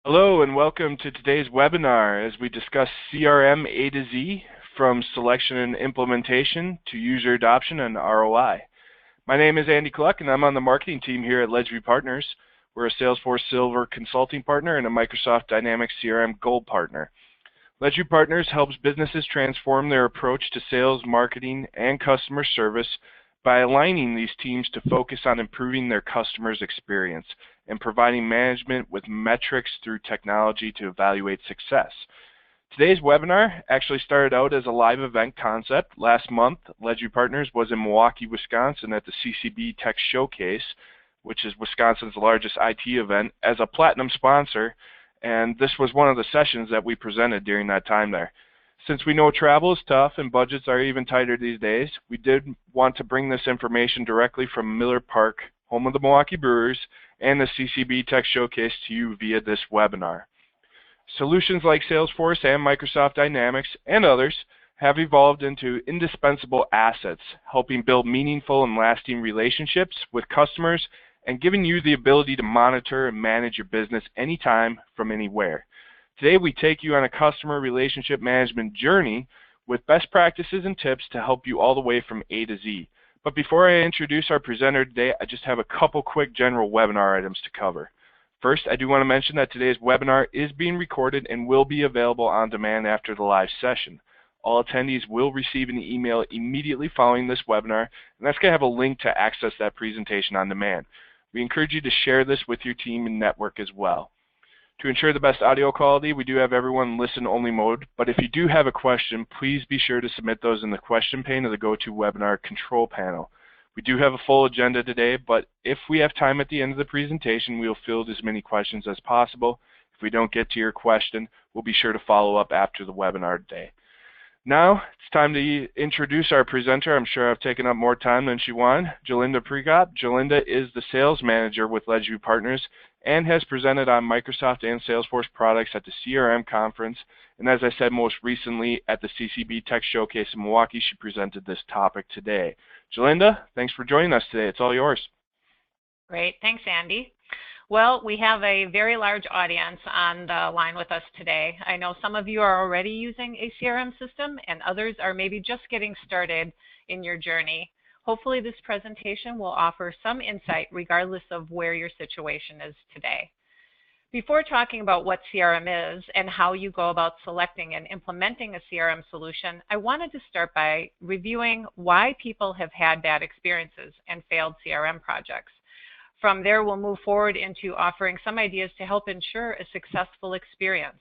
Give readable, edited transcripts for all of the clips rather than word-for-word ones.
Hello and welcome to today's webinar as we discuss CRM A to Z from selection and implementation to user adoption and ROI. My name is Andy Cluck and I'm on the marketing team here at Ledgeview Partners. We're a Salesforce Silver consulting partner and a Microsoft Dynamics CRM Gold partner. Ledgeview Partners helps businesses transform their approach to sales, marketing, and customer service by aligning these teams to focus on improving their customers' experience and providing management with metrics through technology to evaluate success. Today's webinar actually started out as a live event concept. Last month, Ledgeview Partners was in Milwaukee, Wisconsin at the CCB Tech Showcase, which is Wisconsin's largest IT event, as a platinum sponsor, and this was one of the sessions that we presented during that time there. Since we know travel is tough and budgets are even tighter these days, we did want to bring this information directly from Miller Park, home of the Milwaukee Brewers, and the CCB Tech Showcase to you via this webinar. Solutions like Salesforce and Microsoft Dynamics and others have evolved into indispensable assets, helping build meaningful and lasting relationships with customers and giving you the ability to monitor and manage your business anytime from anywhere. Today we take you on a customer relationship management journey with best practices and tips to help you all the way from A to Z. But before I introduce our presenter today, I just have a couple quick general webinar items to cover. First, I do want to mention that today's webinar is being recorded and will be available on demand after the live session. All attendees will receive an email immediately following this webinar, and that's going to have a link to access that presentation on demand. We encourage you to share this with your team and network as well. To ensure the best audio quality, we do have everyone in listen-only mode, but if you do have a question, please be sure to submit those in the question pane of the GoToWebinar control panel. We do have a full agenda today, but if we have time at the end of the presentation, we will field as many questions as possible. If we don't get to your question, we'll be sure to follow up after the webinar today. Now, it's time to introduce our presenter. I'm sure I've taken up more time than she wanted. Jalinda Prekop. Jalinda is the sales manager with Ledgeview Partners and has presented on Microsoft and Salesforce products at the CRM conference. And as I said, most recently at the CCB Tech Showcase in Milwaukee, she presented this topic today. Jalinda, thanks for joining us today. It's all yours. Great. Thanks, Andy. Well, we have a very large audience on the line with us today. I know some of you are already using a CRM system and others are maybe just getting started in your journey. Hopefully this presentation will offer some insight regardless of where your situation is today. Before talking about what CRM is and how you go about selecting and implementing a CRM solution, I wanted to start by reviewing why people have had bad experiences and failed CRM projects. From there, we'll move forward into offering some ideas to help ensure a successful experience.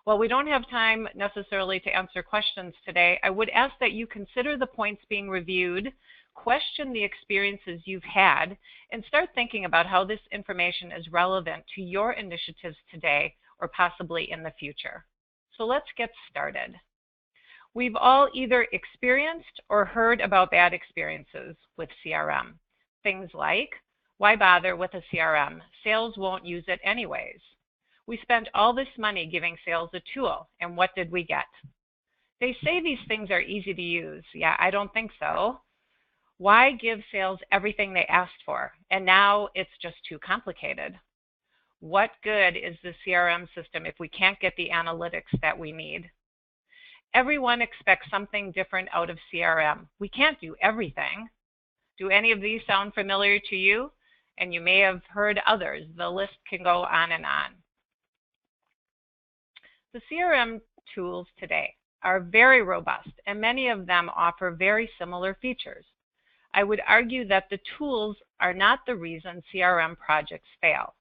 While we don't have time necessarily to answer questions today, I would ask that you consider the points being reviewed, question the experiences you've had, and start thinking about how this information is relevant to your initiatives today or possibly in the future. So let's get started. We've all either experienced or heard about bad experiences with CRM. Things like, why bother with a CRM? Sales won't use it anyways. We spent all this money giving sales a tool, and what did we get? They say these things are easy to use. Yeah, I don't think so. Why give sales everything they asked for? And now it's just too complicated. What good is the CRM system if we can't get the analytics that we need? Everyone expects something different out of CRM. We can't do everything. Do any of these sound familiar to you? And you may have heard others. The list can go on and on. The CRM tools today are very robust, and many of them offer very similar features. I would argue that the tools are not the reason CRM projects fail.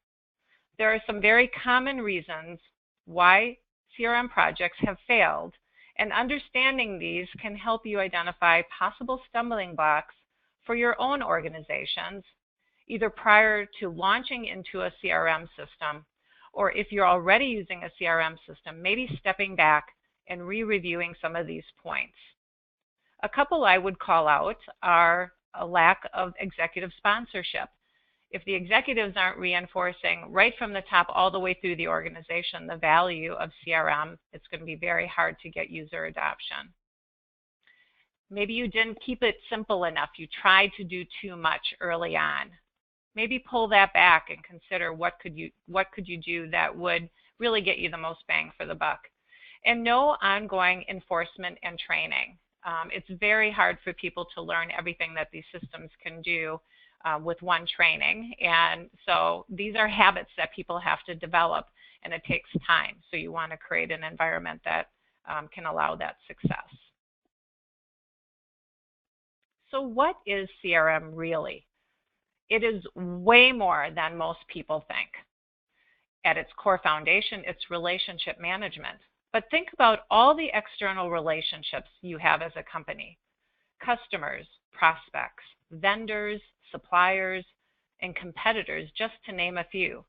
There are some very common reasons why CRM projects have failed, and understanding these can help you identify possible stumbling blocks for your own organizations, either prior to launching into a CRM system, or if you're already using a CRM system, maybe stepping back and re-reviewing some of these points. A couple I would call out are a lack of executive sponsorship. If the executives aren't reinforcing right from the top all the way through the organization the value of CRM, it's going to be very hard to get user adoption. Maybe you didn't keep it simple enough. You tried to do too much early on. Maybe pull that back and consider what could you do that would really get you the most bang for the buck. And no ongoing enforcement and training. It's very hard for people to learn everything that these systems can do with one training. And so these are habits that people have to develop, and it takes time. So you want to create an environment that can allow that success. So what is CRM really? It is way more than most people think. At its core foundation, it's relationship management. But think about all the external relationships you have as a company: customers, prospects, vendors, suppliers, and competitors, just to name a few.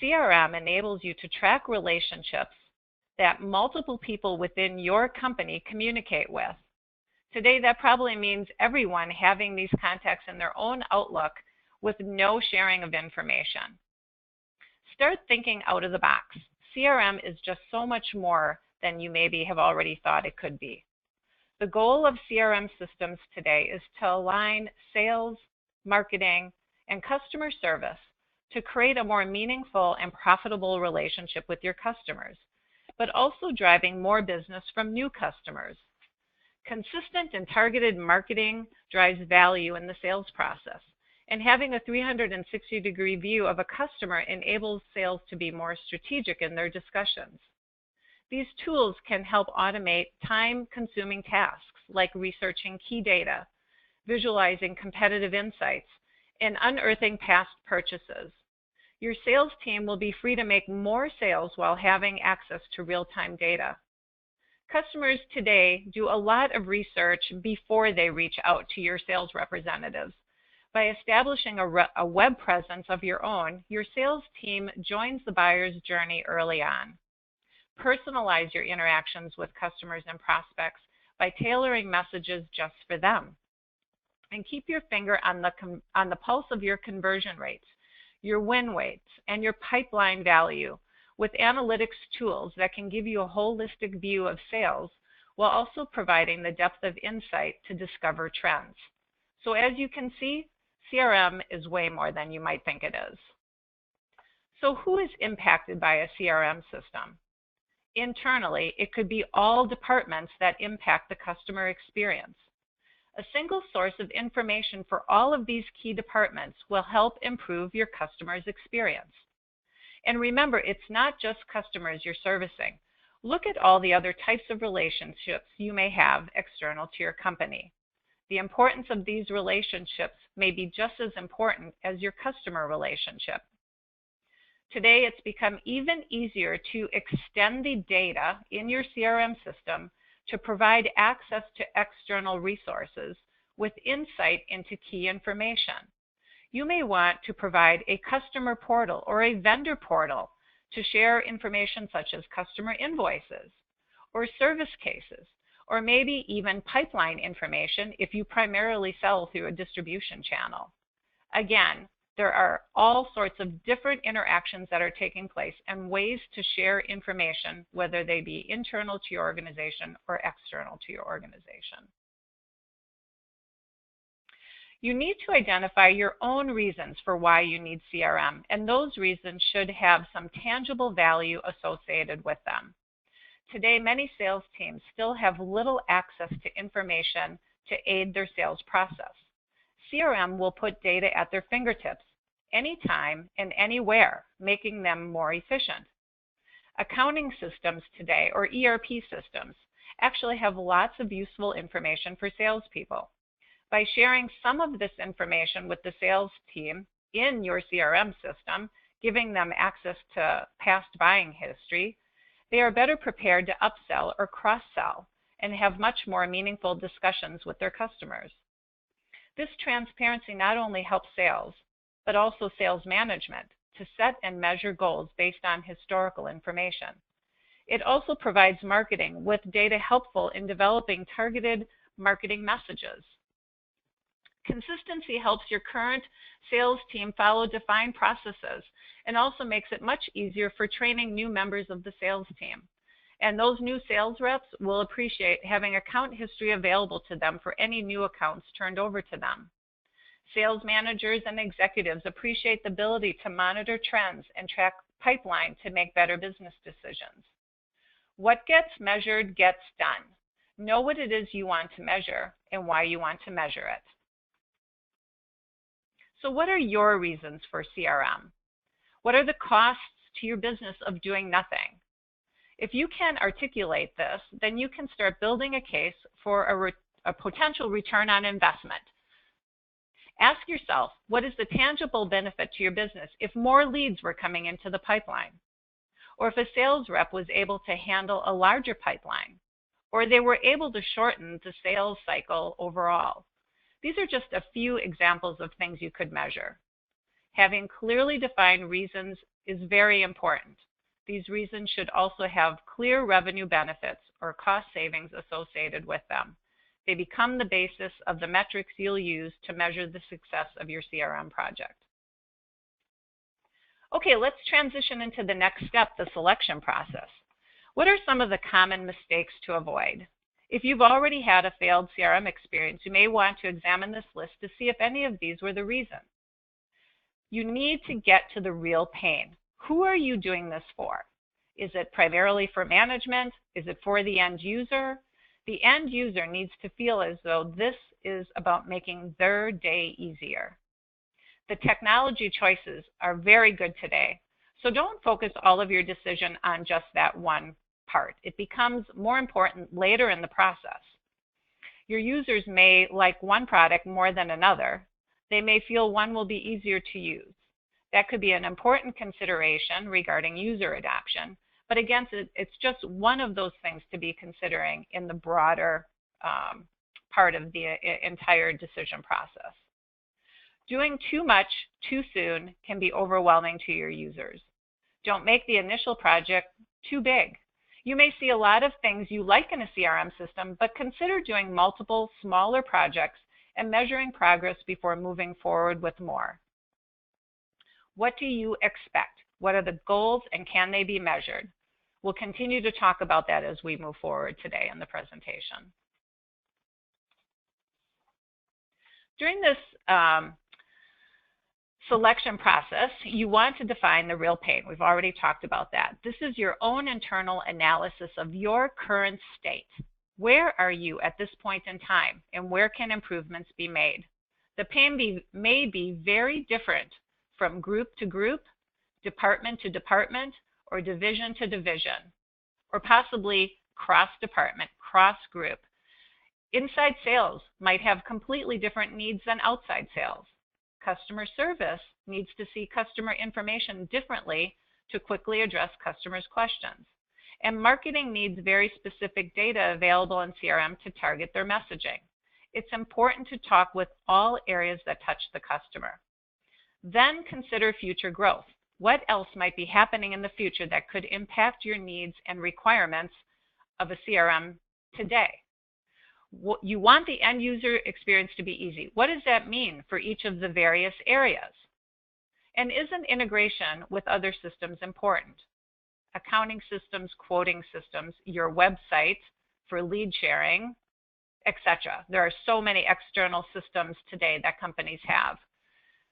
CRM enables you to track relationships that multiple people within your company communicate with. Today, that probably means everyone having these contacts in their own Outlook with no sharing of information. Start thinking out of the box. CRM is just so much more than you maybe have already thought it could be. The goal of CRM systems today is to align sales, marketing, and customer service to create a more meaningful and profitable relationship with your customers, but also driving more business from new customers. Consistent and targeted marketing drives value in the sales process, and having a 360-degree view of a customer enables sales to be more strategic in their discussions. These tools can help automate time-consuming tasks like researching key data, visualizing competitive insights, and unearthing past purchases. Your sales team will be free to make more sales while having access to real-time data. Customers today do a lot of research before they reach out to your sales representatives. By establishing a web presence of your own, your sales team joins the buyer's journey early on. Personalize your interactions with customers and prospects by tailoring messages just for them. And keep your finger on the pulse of your conversion rates, your win rates, and your pipeline value with analytics tools that can give you a holistic view of sales while also providing the depth of insight to discover trends. So as you can see, CRM is way more than you might think it is. So who is impacted by a CRM system? Internally, it could be all departments that impact the customer experience. A single source of information for all of these key departments will help improve your customer's experience. And remember, it's not just customers you're servicing. Look at all the other types of relationships you may have external to your company. The importance of these relationships may be just as important as your customer relationship. Today, it's become even easier to extend the data in your CRM system to provide access to external resources with insight into key information. You may want to provide a customer portal or a vendor portal to share information such as customer invoices or service cases, or maybe even pipeline information if you primarily sell through a distribution channel. Again, there are all sorts of different interactions that are taking place and ways to share information, whether they be internal to your organization or external to your organization. You need to identify your own reasons for why you need CRM, and those reasons should have some tangible value associated with them. Today, many sales teams still have little access to information to aid their sales process. CRM will put data at their fingertips anytime and anywhere, making them more efficient. Accounting systems today, or ERP systems, actually have lots of useful information for salespeople. By sharing some of this information with the sales team in your CRM system, giving them access to past buying history, they are better prepared to upsell or cross-sell and have much more meaningful discussions with their customers. This transparency not only helps sales, but also sales management to set and measure goals based on historical information. It also provides marketing with data helpful in developing targeted marketing messages. Consistency helps your current sales team follow defined processes and also makes it much easier for training new members of the sales team. And those new sales reps will appreciate having account history available to them for any new accounts turned over to them. Sales managers and executives appreciate the ability to monitor trends and track pipeline to make better business decisions. What gets measured gets done. Know what it is you want to measure and why you want to measure it. So what are your reasons for CRM? What are the costs to your business of doing nothing? If you can articulate this, then you can start building a case for a potential return on investment. Ask yourself, what is the tangible benefit to your business if more leads were coming into the pipeline? Or if a sales rep was able to handle a larger pipeline? Or they were able to shorten the sales cycle overall? These are just a few examples of things you could measure. Having clearly defined reasons is very important. These reasons should also have clear revenue benefits or cost savings associated with them. They become the basis of the metrics you'll use to measure the success of your CRM project. Okay, let's transition into the next step, the selection process. What are some of the common mistakes to avoid? If you've already had a failed CRM experience, you may want to examine this list to see if any of these were the reason. You need to get to the real pain. Who are you doing this for? Is it primarily for management? Is it for the end user? The end user needs to feel as though this is about making their day easier. The technology choices are very good today, so don't focus all of your decision on just that one part. It becomes more important later in the process. Your users may like one product more than another. They may feel one will be easier to use. That could be an important consideration regarding user adoption, but again, it's just one of those things to be considering in the broader part of the entire decision process. Doing too much too soon can be overwhelming to your users. Don't make the initial project too big. You may see a lot of things you like in a CRM system, but consider doing multiple smaller projects and measuring progress before moving forward with more. What do you expect? What are the goals and can they be measured? We'll continue to talk about that as we move forward today in the presentation. During this selection process, you want to define the real pain. We've already talked about that. This is your own internal analysis of your current state. Where are you at this point in time, and where can improvements be made? The pain may be very different from group to group, department to department, or division to division, or possibly cross-department, cross-group. Inside sales might have completely different needs than outside sales. Customer service needs to see customer information differently to quickly address customers' questions. And marketing needs very specific data available in CRM to target their messaging. It's important to talk with all areas that touch the customer. Then consider future growth. What else might be happening in the future that could impact your needs and requirements of a CRM today? You want the end user experience to be easy. What does that mean for each of the various areas? And isn't integration with other systems important? Accounting systems, quoting systems, your website for lead sharing, etc. There are so many external systems today that companies have.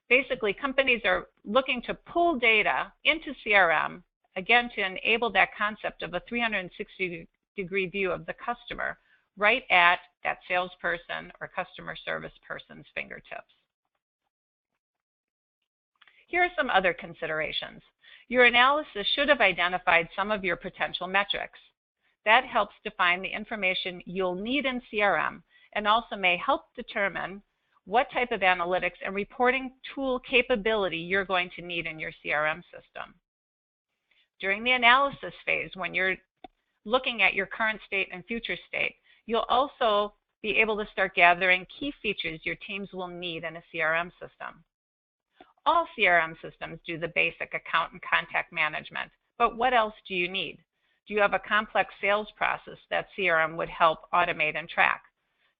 Basically, companies are looking to pull data into CRM, again, to enable that concept of a 360-degree view of the customer right at that salesperson or customer service person's fingertips. Here are some other considerations. Your analysis should have identified some of your potential metrics. That helps define the information you'll need in CRM and also may help determine what type of analytics and reporting tool capability you're going to need in your CRM system. During the analysis phase, when you're looking at your current state and future state, you'll also be able to start gathering key features your teams will need in a CRM system. All CRM systems do the basic account and contact management, but what else do you need? Do you have a complex sales process that CRM would help automate and track?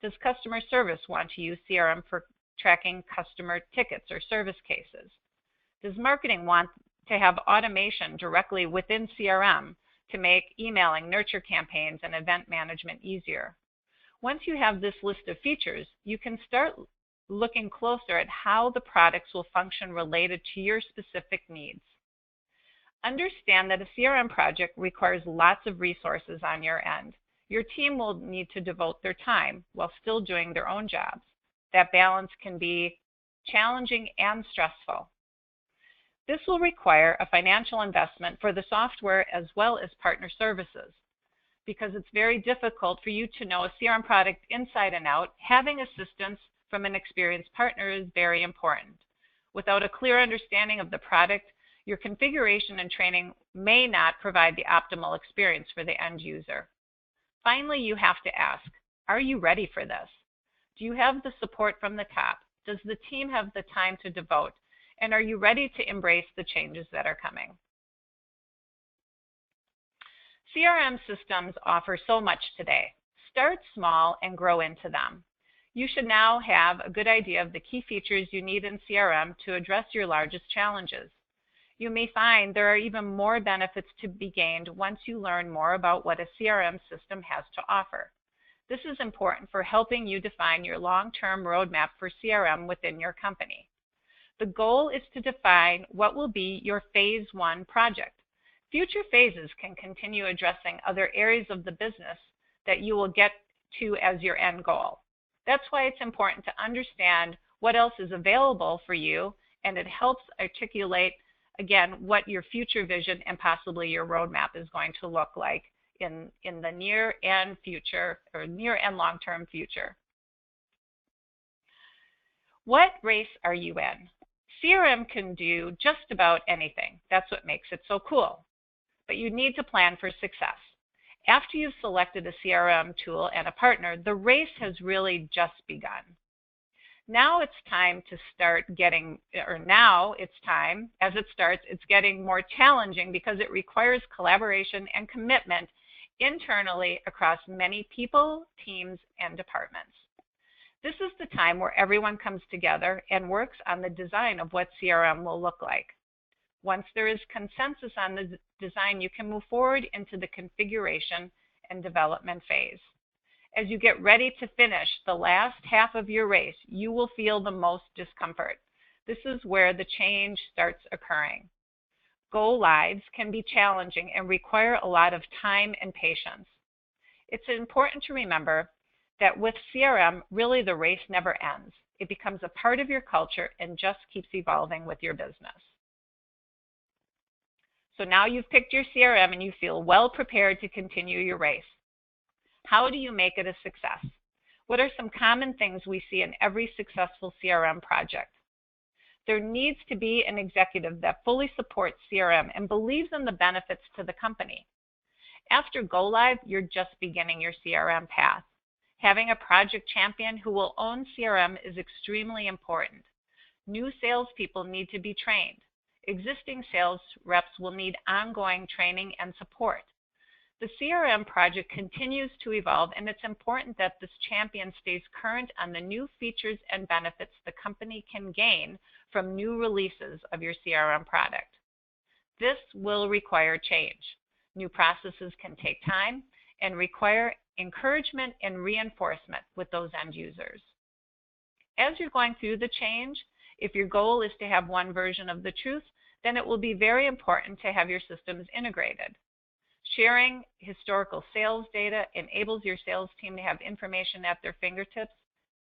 Does customer service want to use CRM for tracking customer tickets or service cases? Does marketing want to have automation directly within CRM to make emailing, nurture campaigns, and event management easier? Once you have this list of features, you can start looking closer at how the products will function related to your specific needs. Understand that a CRM project requires lots of resources on your end. Your team will need to devote their time while still doing their own jobs. That balance can be challenging and stressful. This will require a financial investment for the software as well as partner services. Because it's very difficult for you to know a CRM product inside and out, having assistance from an experienced partner is very important. Without a clear understanding of the product, your configuration and training may not provide the optimal experience for the end user. Finally, you have to ask, are you ready for this? Do you have the support from the top? Does the team have the time to devote? And are you ready to embrace the changes that are coming? CRM systems offer so much today. Start small and grow into them. You should now have a good idea of the key features you need in CRM to address your largest challenges. You may find there are even more benefits to be gained once you learn more about what a CRM system has to offer. This is important for helping you define your long-term roadmap for CRM within your company. The goal is to define what will be your phase 1 project. Future phases can continue addressing other areas of the business that you will get to as your end goal. That's why it's important to understand what else is available for you, and it helps articulate, again, what your future vision and possibly your roadmap is going to look like in the near and future, or near and long-term future. What race are you in? CRM can do just about anything. That's what makes it so cool. But you need to plan for success. After you've selected a CRM tool and a partner, the race has really just begun. Now it's time to start getting, or now it's time, as it starts, it's getting more challenging because it requires collaboration and commitment internally across many people, teams, and departments. This is the time where everyone comes together and works on the design of what CRM will look like. Once there is consensus on the design, you can move forward into the configuration and development phase. As you get ready to finish the last half of your race, you will feel the most discomfort. This is where the change starts occurring. Go lives can be challenging and require a lot of time and patience. It's important to remember that with CRM, really the race never ends. It becomes a part of your culture and just keeps evolving with your business. So now you've picked your CRM and you feel well prepared to continue your race. How do you make it a success? What are some common things we see in every successful CRM project? There needs to be an executive that fully supports CRM and believes in the benefits to the company. After go live, you're just beginning your CRM path. Having a project champion who will own CRM is extremely important. New salespeople need to be trained. Existing sales reps will need ongoing training and support. The CRM project continues to evolve, and it's important that this champion stays current on the new features and benefits the company can gain from new releases of your CRM product. This will require change. New processes can take time and require encouragement and reinforcement with those end users. As you're going through the change, if your goal is to have one version of the truth, then it will be very important to have your systems integrated. Sharing historical sales data enables your sales team to have information at their fingertips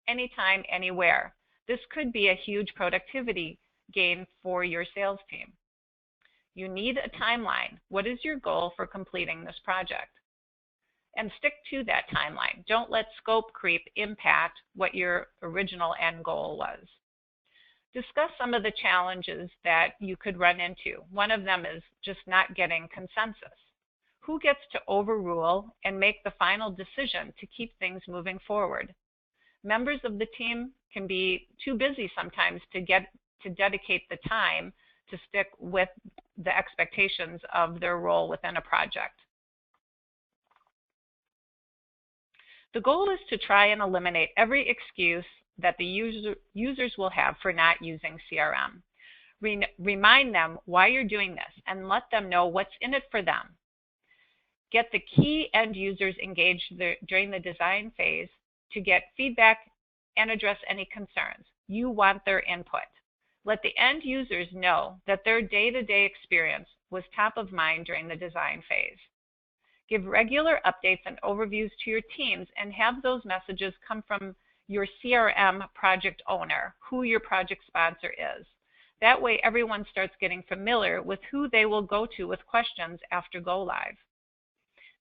anytime, anywhere. This could be a huge productivity gain for your sales team. You need a timeline. What is your goal for completing this project? And stick to that timeline. Don't let scope creep impact what your original end goal was. Discuss some of the challenges that you could run into. One of them is just not getting consensus. Who gets to overrule and make the final decision to keep things moving forward? Members of the team can be too busy sometimes to dedicate the time to stick with the expectations of their role within a project. The goal is to try and eliminate every excuse that the users will have for not using CRM. Remind them why you're doing this and let them know what's in it for them. Get the key end users engaged during the design phase to get feedback and address any concerns. You want their input. Let the end users know that their day-to-day experience was top of mind during the design phase. Give regular updates and overviews to your teams and have those messages come from your CRM project owner, who your project sponsor is. That way everyone starts getting familiar with who they will go to with questions after go live.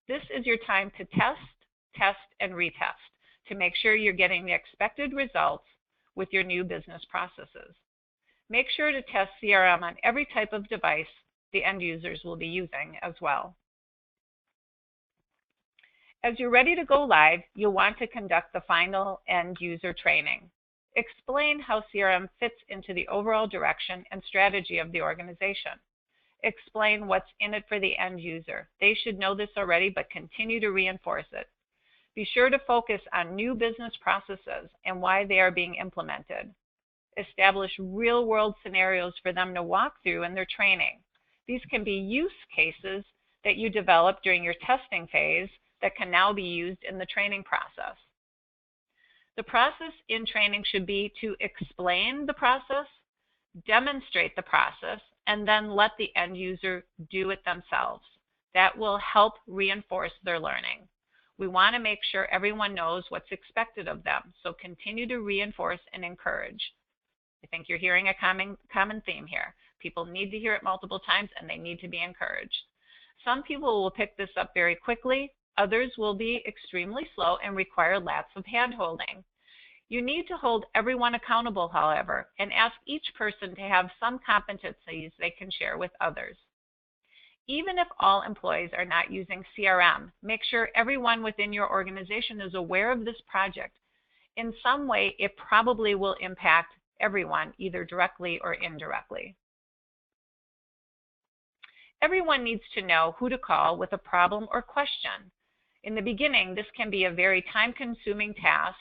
This is your time to test, and retest to make sure you're getting the expected results with your new business processes. Make sure to test CRM on every type of device the end users will be using as well. As you're ready to go live, you'll want to conduct the final end user training. Explain how CRM fits into the overall direction and strategy of the organization. Explain what's in it for the end user. They should know this already, but continue to reinforce it. Be sure to focus on new business processes and why they are being implemented. Establish real-world scenarios for them to walk through in their training. These can be use cases that you develop during your testing phase that can now be used in the training process. The process in training should be to explain the process, demonstrate the process, and then let the end user do it themselves. That will help reinforce their learning. We want to make sure everyone knows what's expected of them, so continue to reinforce and encourage. I think you're hearing a common theme here. People need to hear it multiple times, and they need to be encouraged. Some people will pick this up very quickly. Others will be extremely slow and require lots of hand-holding. You need to hold everyone accountable, however, and ask each person to have some competencies they can share with others. Even if all employees are not using CRM, make sure everyone within your organization is aware of this project. In some way, it probably will impact everyone, either directly or indirectly. Everyone needs to know who to call with a problem or question. In the beginning, this can be a very time-consuming task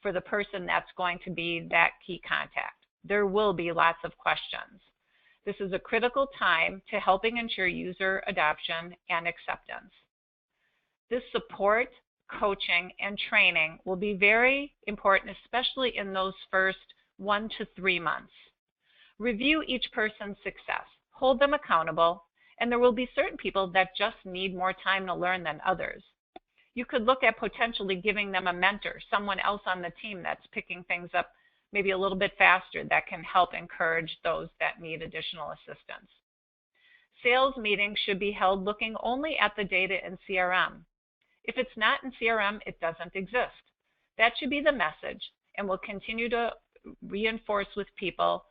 for the person that's going to be that key contact. There will be lots of questions. This is a critical time to helping ensure user adoption and acceptance. This support, coaching, and training will be very important, especially in those first 1 to 3 months. Review each person's success, hold them accountable, and there will be certain people that just need more time to learn than others. You could look at potentially giving them a mentor, someone else on the team that's picking things up maybe a little bit faster that can help encourage those that need additional assistance. Sales meetings should be held looking only at the data in CRM. If it's not in CRM, it doesn't exist. That should be the message, and we'll continue to reinforce with people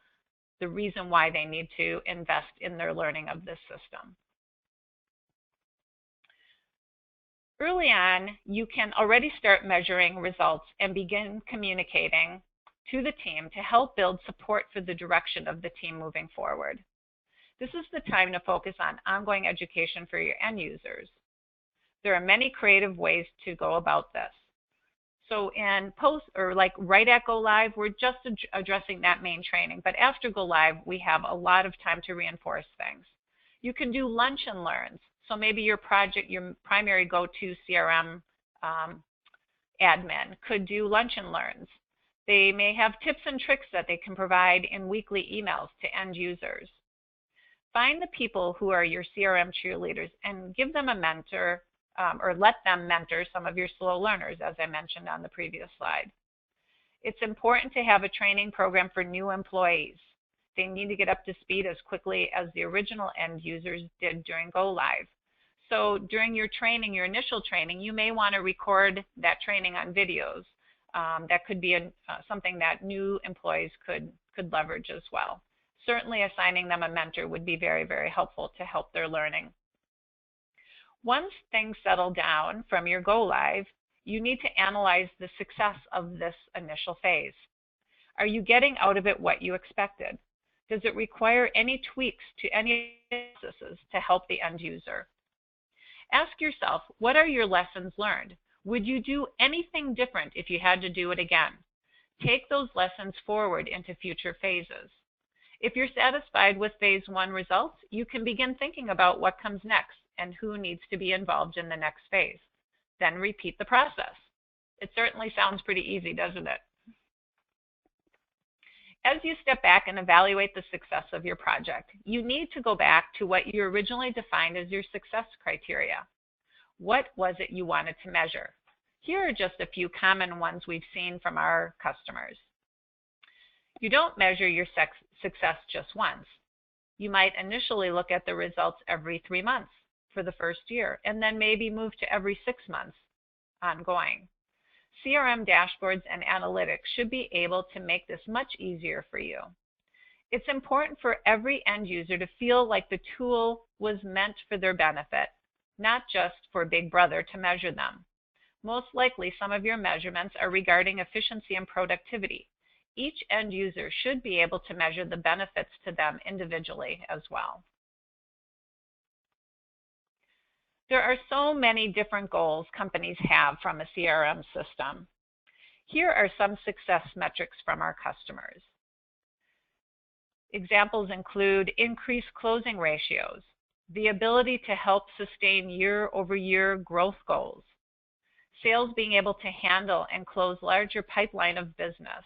the reason why they need to invest in their learning of this system. Early on, you can already start measuring results and begin communicating to the team to help build support for the direction of the team moving forward. This is the time to focus on ongoing education for your end users. There are many creative ways to go about this. So in post or like right at go live, we're just addressing that main training. But after go live, we have a lot of time to reinforce things. You can do lunch and learns. So maybe your project, your primary go-to CRM admin could do lunch and learns. They may have tips and tricks that they can provide in weekly emails to end users. Find the people who are your CRM cheerleaders and give them a mentor or let them mentor some of your slow learners, as I mentioned on the previous slide. It's important to have a training program for new employees. They need to get up to speed as quickly as the original end users did during go live. So during your training, your initial training, you may want to record that training on videos. That could be something that new employees could leverage as well. Certainly assigning them a mentor would be very, very helpful to help their learning. Once things settle down from your go live, you need to analyze the success of this initial phase. Are you getting out of it what you expected? Does it require any tweaks to any processes to help the end user? Ask yourself, what are your lessons learned? Would you do anything different if you had to do it again? Take those lessons forward into future phases. If you're satisfied with phase 1 results, you can begin thinking about what comes next and who needs to be involved in the next phase. Then repeat the process. It certainly sounds pretty easy, doesn't it? As you step back and evaluate the success of your project, you need to go back to what you originally defined as your success criteria. What was it you wanted to measure? Here are just a few common ones we've seen from our customers. You don't measure your success just once. You might initially look at the results every 3 months for the first year, and then maybe move to every 6 months ongoing. CRM dashboards and analytics should be able to make this much easier for you. It's important for every end user to feel like the tool was meant for their benefit, not just for Big Brother to measure them. Most likely, some of your measurements are regarding efficiency and productivity. Each end user should be able to measure the benefits to them individually as well. There are so many different goals companies have from a CRM system. Here are some success metrics from our customers. Examples include increased closing ratios, the ability to help sustain year-over-year growth goals, sales being able to handle and close larger pipeline of business.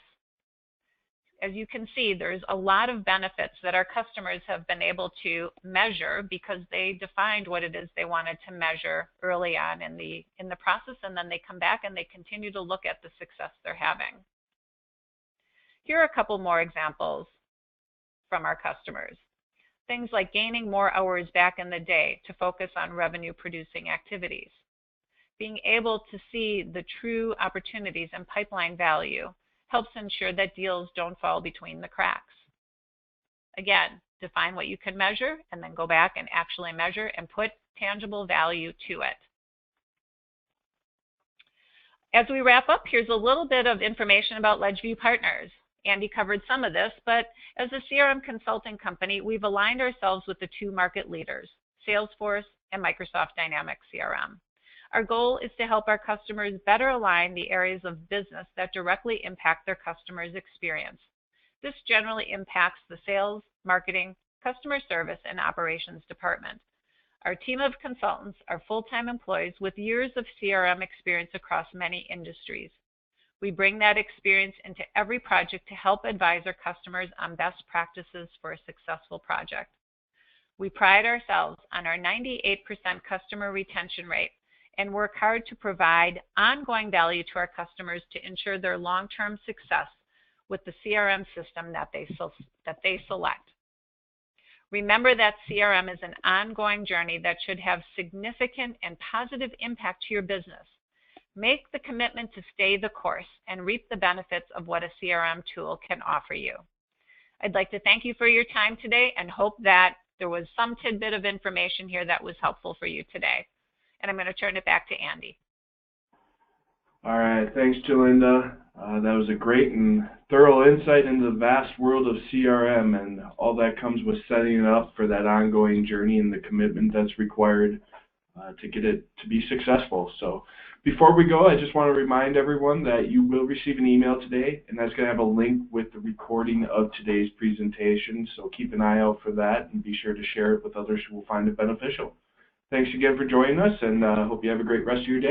As you can see, there's a lot of benefits that our customers have been able to measure because they defined what it is they wanted to measure early on in the process, and then they come back and they continue to look at the success they're having. Here are a couple more examples from our customers. Things like gaining more hours back in the day to focus on revenue-producing activities. Being able to see the true opportunities and pipeline value helps ensure that deals don't fall between the cracks. Again, define what you can measure and then go back and actually measure and put tangible value to it. As we wrap up, here's a little bit of information about Ledgeview Partners. Andy covered some of this, but as a CRM consulting company, we've aligned ourselves with the 2 market leaders, Salesforce and Microsoft Dynamics CRM. Our goal is to help our customers better align the areas of business that directly impact their customers' experience. This generally impacts the sales, marketing, customer service, and operations department. Our team of consultants are full-time employees with years of CRM experience across many industries. We bring that experience into every project to help advise our customers on best practices for a successful project. We pride ourselves on our 98% customer retention rate and work hard to provide ongoing value to our customers to ensure their long-term success with the CRM system that they select. Remember that CRM is an ongoing journey that should have significant and positive impact to your business. Make the commitment to stay the course and reap the benefits of what a CRM tool can offer you. I'd like to thank you for your time today and hope that there was some tidbit of information here that was helpful for you today. And I'm going to turn it back to Andy. All right, thanks, Jalinda. That was a great and thorough insight into the vast world of CRM and all that comes with setting it up for that ongoing journey and the commitment that's required to get it to be successful. So before we go, I just want to remind everyone that you will receive an email today, and that's going to have a link with the recording of today's presentation. So keep an eye out for that and be sure to share it with others who will find it beneficial. Thanks again for joining us, and hope you have a great rest of your day.